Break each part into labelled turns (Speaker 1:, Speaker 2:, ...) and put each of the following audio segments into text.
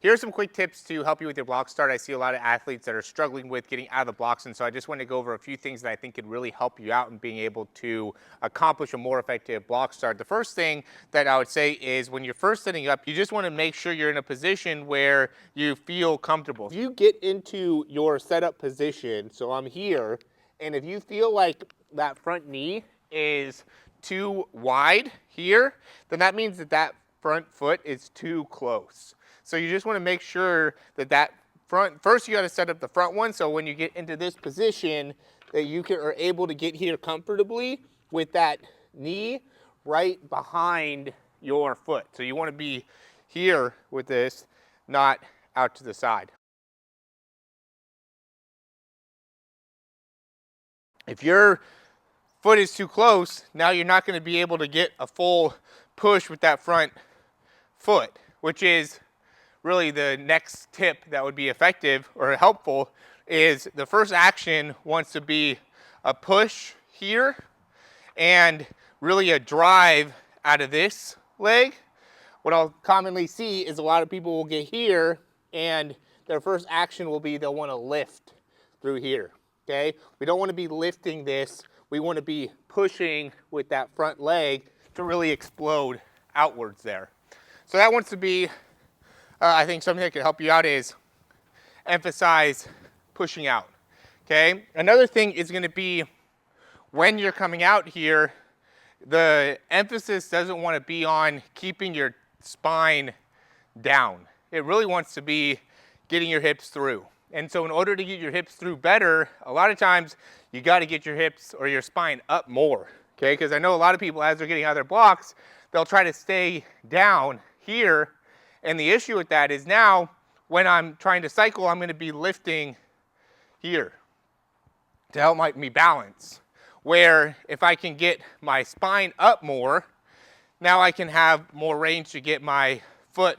Speaker 1: Here are some quick tips to help you with your block start. I see a lot of athletes that are struggling with getting out of the blocks, and so I just want to go over a few things that I think could really help you out in being able to accomplish a more effective block start. The first thing that I would say is when you're first setting up, you just want to make sure you're in a position where you feel comfortable. If you get into your setup position, so I'm here, and if you feel like that front knee is too wide here, then that means that that front foot is too close. So you just want to make sure that that front, first you got to set up the front one, so when you get into this position that you are able to get here comfortably with that knee right behind your foot. So you want to be here with this, not out to the side. If your foot is too close, now you're not going to be able to get a full push with that front foot, which is really the next tip that would be effective or helpful. Is the first action wants to be a push here and really a drive out of this leg. What I'll commonly see is a lot of people will get here and their first action will be they'll want to lift through here. Okay, we don't want to be lifting this, we want to be pushing with that front leg to really explode outwards there. So that wants to be I think something that could help you out is emphasize pushing out, okay? Another thing is going to be when you're coming out here, the emphasis doesn't want to be on keeping your spine down. It really wants to be getting your hips through. And so in order to get your hips through better, a lot of times you got to get your hips or your spine up more, okay? Because I know a lot of people, as they're getting out of their blocks, they'll try to stay down here. And the issue with that is now when I'm trying to cycle, I'm going to be lifting here to help me balance. Where if I can get my spine up more, now I can have more range to get my foot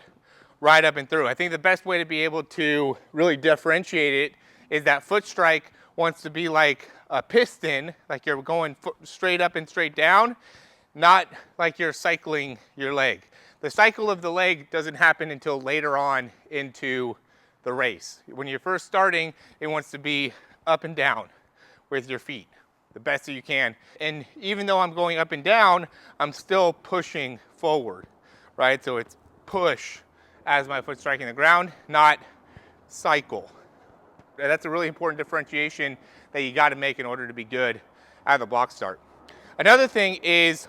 Speaker 1: right up and through. I think the best way to be able to really differentiate it is that foot strike wants to be like a piston, like you're going straight up and straight down, not like you're cycling your leg. The cycle of the leg doesn't happen until later on into the race. When you're first starting, it wants to be up and down with your feet, the best that you can. And even though I'm going up and down, I'm still pushing forward, right? So it's push as my foot striking the ground, not cycle. That's a really important differentiation that you got to make in order to be good at the block start. Another thing is,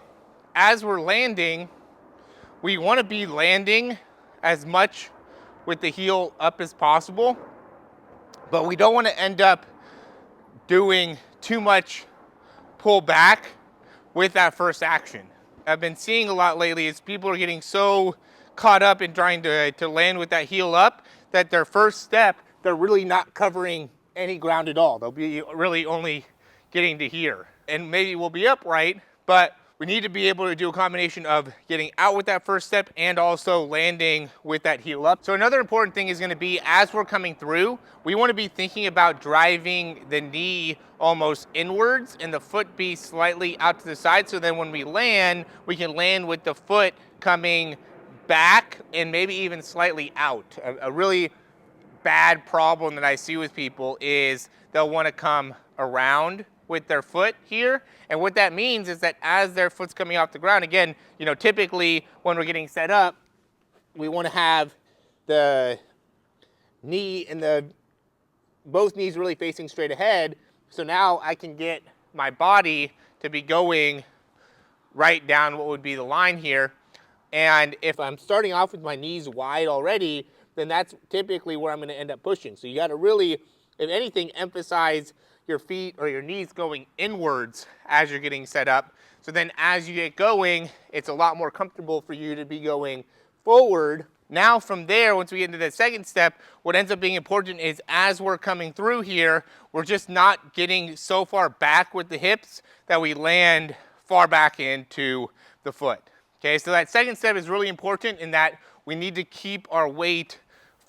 Speaker 1: as we're landing, we want to be landing as much with the heel up as possible, but we don't want to end up doing too much pull back with that first action. I've been seeing a lot lately is people are getting so caught up in trying to land with that heel up that their first step, they're really not covering any ground at all. They'll be really only getting to here. And maybe we'll be upright, but we need to be able to do a combination of getting out with that first step and also landing with that heel up. So another important thing is going to be as we're coming through, we want to be thinking about driving the knee almost inwards and the foot be slightly out to the side, so then when we land, we can land with the foot coming back and maybe even slightly out. A really bad problem that I see with people is they'll want to come around with their foot here, and what that means is that as their foot's coming off the ground, again, typically when we're getting set up, we want to have the knee and both knees really facing straight ahead, so now I can get my body to be going right down what would be the line here. And if I'm starting off with my knees wide already, then that's typically where I'm going to end up pushing. So you got to really, if anything, emphasize your feet or your knees going inwards as you're getting set up. So then as you get going, it's a lot more comfortable for you to be going forward. Now from there, once we get into the second step, what ends up being important is as we're coming through here, we're just not getting so far back with the hips that we land far back into the foot. Okay, so that second step is really important in that we need to keep our weight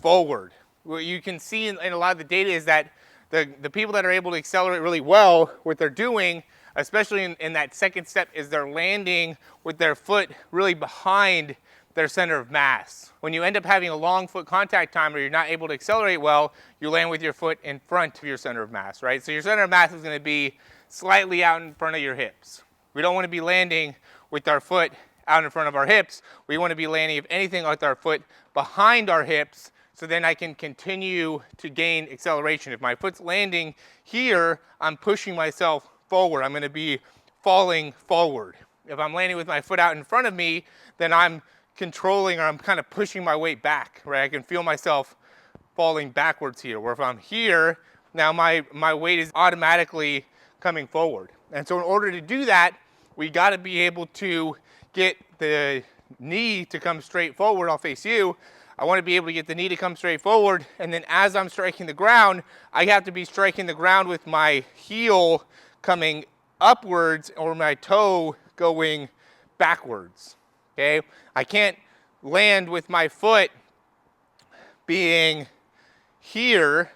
Speaker 1: forward. What you can see in a lot of the data is that the people that are able to accelerate really well, what they're doing, especially in that second step, is they're landing with their foot really behind their center of mass. When you end up having a long foot contact time or you're not able to accelerate well, you land with your foot in front of your center of mass, right? So your center of mass is going to be slightly out in front of your hips. We don't want to be landing with our foot out in front of our hips. We want to be landing, if anything, with our foot behind our hips, so then I can continue to gain acceleration. If my foot's landing here, I'm pushing myself forward. I'm going to be falling forward. If I'm landing with my foot out in front of me, then I'm controlling, or I'm kind of pushing my weight back, right? I can feel myself falling backwards here. Where if I'm here, now my weight is automatically coming forward. And so in order to do that, we got to be able to get the knee to come straight forward. I'll face you. I want to be able to get the knee to come straight forward, and then as I'm striking the ground, I have to be striking the ground with my heel coming upwards or my toe going backwards, okay? I can't land with my foot being here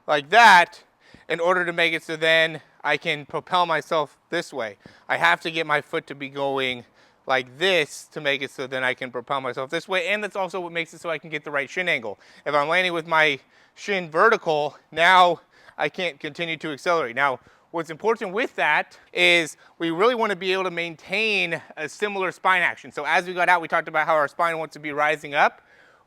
Speaker 1: like that in order to make it so then I can propel myself this way. I have to get my foot to be going like this to make it so then I can propel myself this way, and that's also what makes it so I can get the right shin angle. If I'm landing with my shin vertical, now I can't continue to accelerate. Now, what's important with that is we really want to be able to maintain a similar spine action. So as we got out, we talked about how our spine wants to be rising up.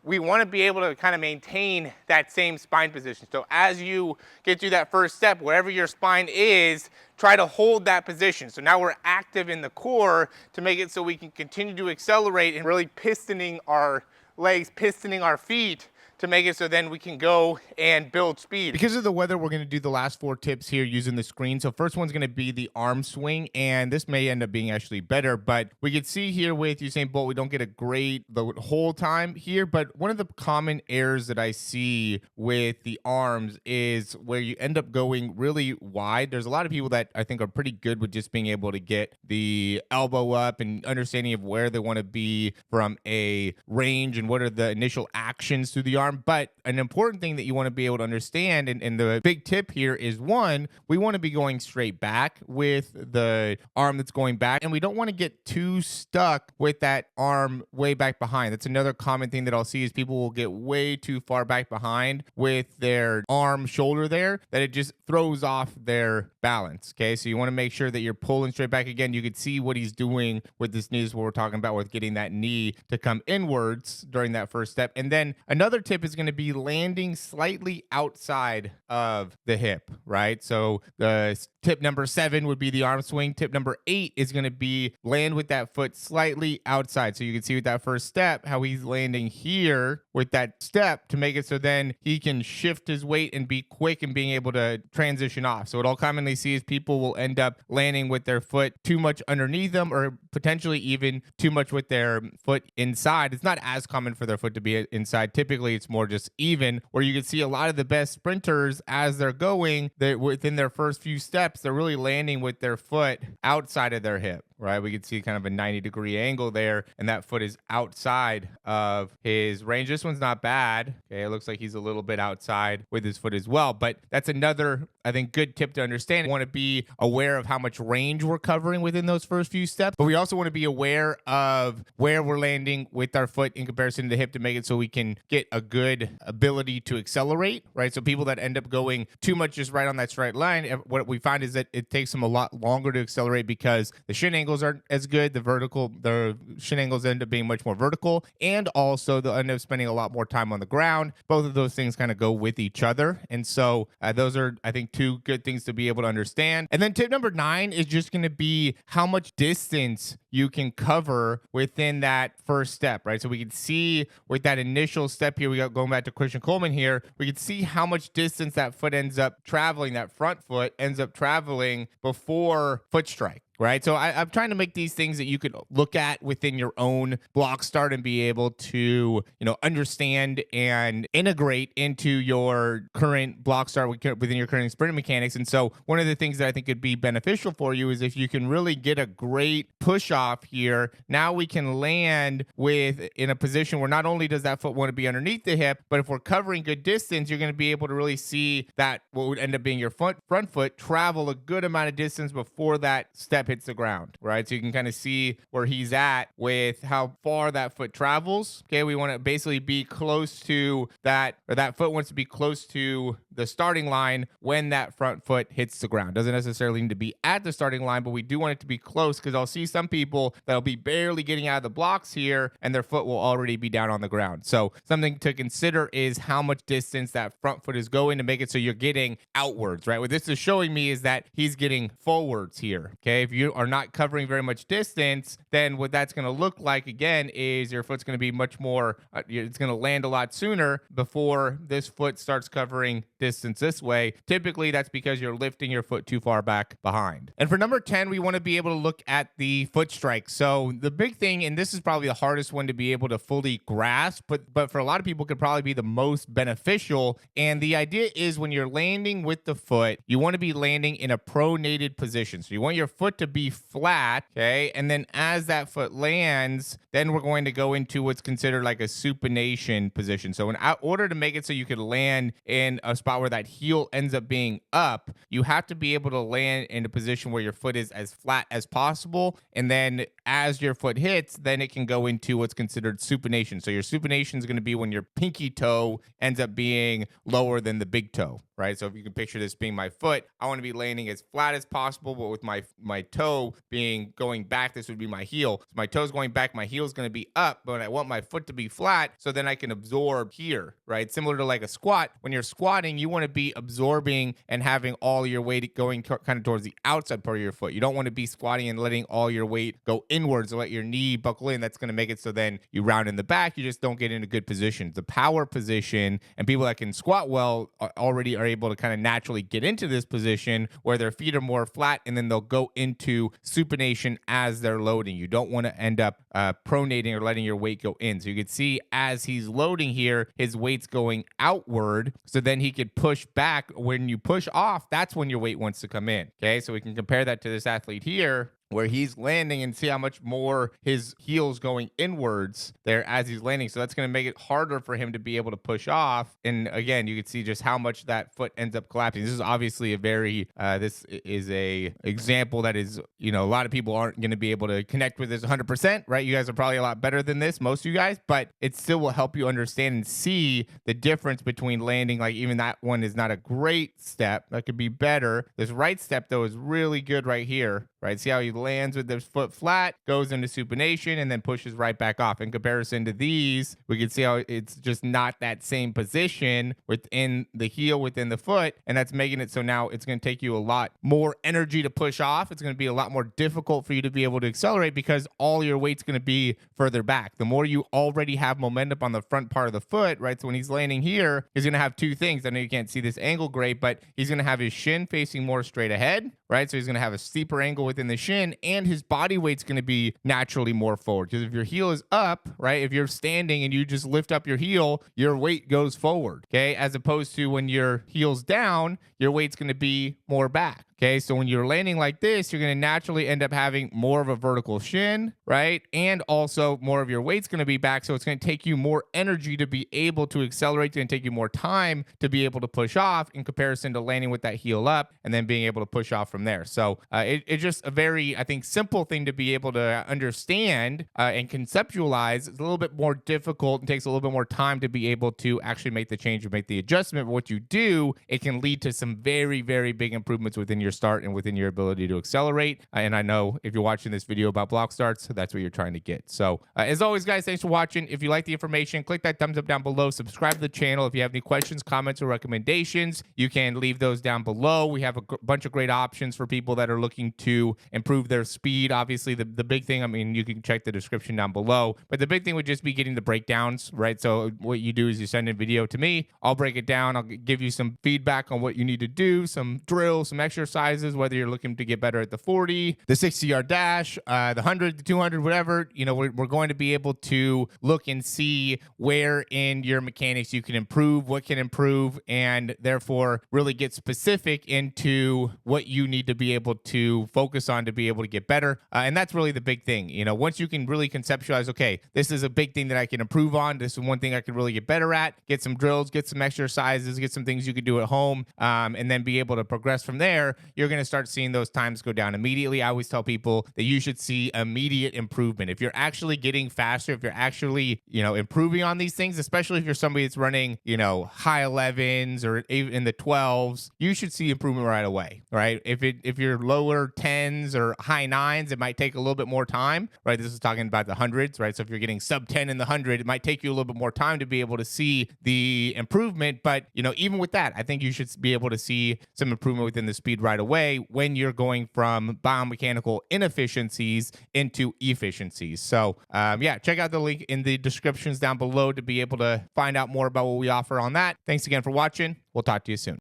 Speaker 1: We want to be able to kind of maintain that same spine position. So as you get through that first step, wherever your spine is, try to hold that position. So now we're active in the core to make it so we can continue to accelerate and really pistoning our legs, pistoning our feet to make it so then we can go and build speed.
Speaker 2: Because of the weather, we're going to do the last 4 tips here using the screen. So first one's going to be the arm swing, and this may end up being actually better, but we can see here with Usain Bolt, we don't get a great the whole time here, but one of the common errors that I see with the arms is where you end up going really wide. There's a lot of people that I think are pretty good with just being able to get the elbow up and understanding of where they want to be from a range and what are the initial actions through the arm. But an important thing that you want to be able to understand, and the big tip here is, one, we want to be going straight back with the arm that's going back, and we don't want to get too stuck with that arm way back behind. That's another common thing that I'll see is people will get way too far back behind with their arm shoulder there, that it just throws off their balance. Okay, so you want to make sure that you're pulling straight back. Again, you could see what he's doing with this knee is what we're talking about with getting that knee to come inwards during that first step. And then another tip is going to be landing slightly outside of the hip, right? So the tip number 7 would be the arm swing. Tip number 8 is going to be land with that foot slightly outside. So you can see with that first step how he's landing here with that step to make it so then he can shift his weight and be quick and being able to transition off. So what I'll commonly see is people will end up landing with their foot too much underneath them, or potentially even too much with their foot inside. It's not as common for their foot to be inside. Typically it's more just even, where you can see a lot of the best sprinters as they're going, that within their first few steps, they're really landing with their foot outside of their hip, right? We can see kind of a 90-degree angle there, and that foot is outside of his range. This one's not bad. Okay, it looks like he's a little bit outside with his foot as well, but that's another, I think, good tip to understand. We want to be aware of how much range we're covering within those first few steps, but we also want to be aware of where we're landing with our foot in comparison to the hip to make it so we can get a good ability to accelerate, right? So people that end up going too much just right on that straight line, what we find is that it takes them a lot longer to accelerate because the shin angles aren't as good. The shin angles end up being much more vertical, and also they'll end up spending a lot more time on the ground. Both of those things kind of go with each other. And so those are, I think, 2 good things to be able to understand. And then tip number 9 is just going to be how much distance you can cover within that first step, right? So we can see with that initial step here, we got going back to Christian Coleman here, we can see how much distance that foot ends up traveling, that front foot ends up traveling before foot strike. Right. So I'm trying to make these things that you could look at within your own block start and be able to, understand and integrate into your current block start within your current sprint mechanics. And so one of the things that I think could be beneficial for you is if you can really get a great push off off here, now we can land in a position where not only does that foot want to be underneath the hip, but if we're covering good distance, you're going to be able to really see that what would end up being your front foot travel a good amount of distance before that step hits the ground, right? So you can kind of see where he's at with how far that foot travels. Okay, we want to basically be close to that, or that foot wants to be close to the starting line when that front foot hits the ground. Doesn't necessarily need to be at the starting line, but we do want it to be close, because I'll see some people that'll be barely getting out of the blocks here and their foot will already be down on the ground. So something to consider is how much distance that front foot is going to make it so you're getting outwards, right? What this is showing me is that he's getting forwards here. Okay, if you are not covering very much distance, then what that's going to look like again is your foot's going to be much more, it's going to land a lot sooner before this foot starts covering distance this way. Typically, that's because you're lifting your foot too far back behind. And for number 10, we want to be able to look at the foot strike. So the big thing, and this is probably the hardest one to be able to fully grasp, but for a lot of people could probably be the most beneficial. And the idea is when you're landing with the foot, you want to be landing in a pronated position. So you want your foot to be flat, okay? And then as that foot lands, then we're going to go into what's considered like a supination position. So in order to make it so you could land in a spot where that heel ends up being up, you have to be able to land in a position where your foot is as flat as possible. And then as your foot hits, then it can go into what's considered supination. So your supination is going to be when your pinky toe ends up being lower than the big toe, right? So if you can picture this being my foot, I want to be landing as flat as possible, but with my toe being going back, this would be my heel. So my toe's going back, my heel's going to be up, but I want my foot to be flat so then I can absorb here, right? Similar to like a squat. When you're squatting, you want to be absorbing and having all your weight going kind of towards the outside part of your foot. You don't want to be squatting and letting all your weight go inwards or let your knee buckle in. That's going to make it so then you round in the back. You just don't get into good positions. The power position, and people that can squat well already are able to kind of naturally get into this position where their feet are more flat, and then they'll go into supination as they're loading. You don't want to end up pronating or letting your weight go in. So you can see as he's loading here, his weight's going outward. So then he could push back. When you push off, that's when your weight wants to come in. Okay, so we can compare that to this athlete here, where he's landing, and see how much more his heel's going inwards there as he's landing. So that's going to make it harder for him to be able to push off. And again, you can see just how much that foot ends up collapsing. This is obviously a very, this is a example that is, a lot of people aren't going to be able to connect with this 100%, right? You guys are probably a lot better than this, most of you guys, but it still will help you understand and see the difference between landing. Like even that one is not a great step. That could be better. This right step though is really good right here, right? See how he lands with his foot flat, goes into supination, and then pushes right back off. In comparison to these, we can see how it's just not that same position within the heel, within the foot, and that's making it so now it's going to take you a lot more energy to push off. It's going to be a lot more difficult for you to be able to accelerate because all your weight's going to be further back. The more you already have momentum on the front part of the foot, right? So when he's landing here, he's going to have two things. I know you can't see this angle great, but he's going to have his shin facing more straight ahead, right? So he's going to have a steeper angle within the shin, and his body weight's going to be naturally more forward. Because if your heel is up, right, if you're standing and you just lift up your heel, your weight goes forward, okay? As opposed to when your heel's down, your weight's going to be more back. Okay, so when you're landing like this, you're going to naturally end up having more of a vertical shin, right? And also more of your weight's going to be back, so it's going to take you more energy to be able to accelerate. It's going to take you more time to be able to push off in comparison to landing with that heel up and then being able to push off from there. So it's just a very, I think, simple thing to be able to understand and conceptualize. It's a little bit more difficult and takes a little bit more time to be able to actually make the change or make the adjustment. But what you do, it can lead to some very, very big improvements within your start and within your ability to accelerate. And I know if you're watching this video about block starts, that's what you're trying to get. So as always, guys, thanks for watching. If you like the information, click that thumbs up down below, subscribe to the channel. If you have any questions, comments, or recommendations, you can leave those down below. We have a bunch of great options for people that are looking to improve their speed. Obviously, the big thing, I mean, you can check the description down below, but the big thing would just be getting the breakdowns, right? So what you do is you send a video to me, I'll break it down, I'll give you some feedback on what you need to do, some drills, some exercise, exercises, whether you're looking to get better at the 40, the 60-yard dash, the 100, the 200, whatever, we're going to be able to look and see where in your mechanics you can improve, what can improve, and therefore really get specific into what you need to be able to focus on to be able to get better. And that's really the big thing. Once you can really conceptualize, okay, this is a big thing that I can improve on. This is one thing I can really get better at. Get some drills, get some exercises, get some things you can do at home, and then be able to progress from there. You're going to start seeing those times go down immediately. I always tell people that you should see immediate improvement. If you're actually getting faster, if you're actually, improving on these things, especially if you're somebody that's running, high 11s or even in the 12s, you should see improvement right away, right? If you're lower 10s or high 9s, it might take a little bit more time, right? This is talking about the hundreds, right? So if you're getting sub 10 in the 100, it might take you a little bit more time to be able to see the improvement. But, even with that, I think you should be able to see some improvement within the speed right away when you're going from biomechanical inefficiencies into efficiencies. So, check out the link in the descriptions down below to be able to find out more about what we offer on that. Thanks again for watching. We'll talk to you soon.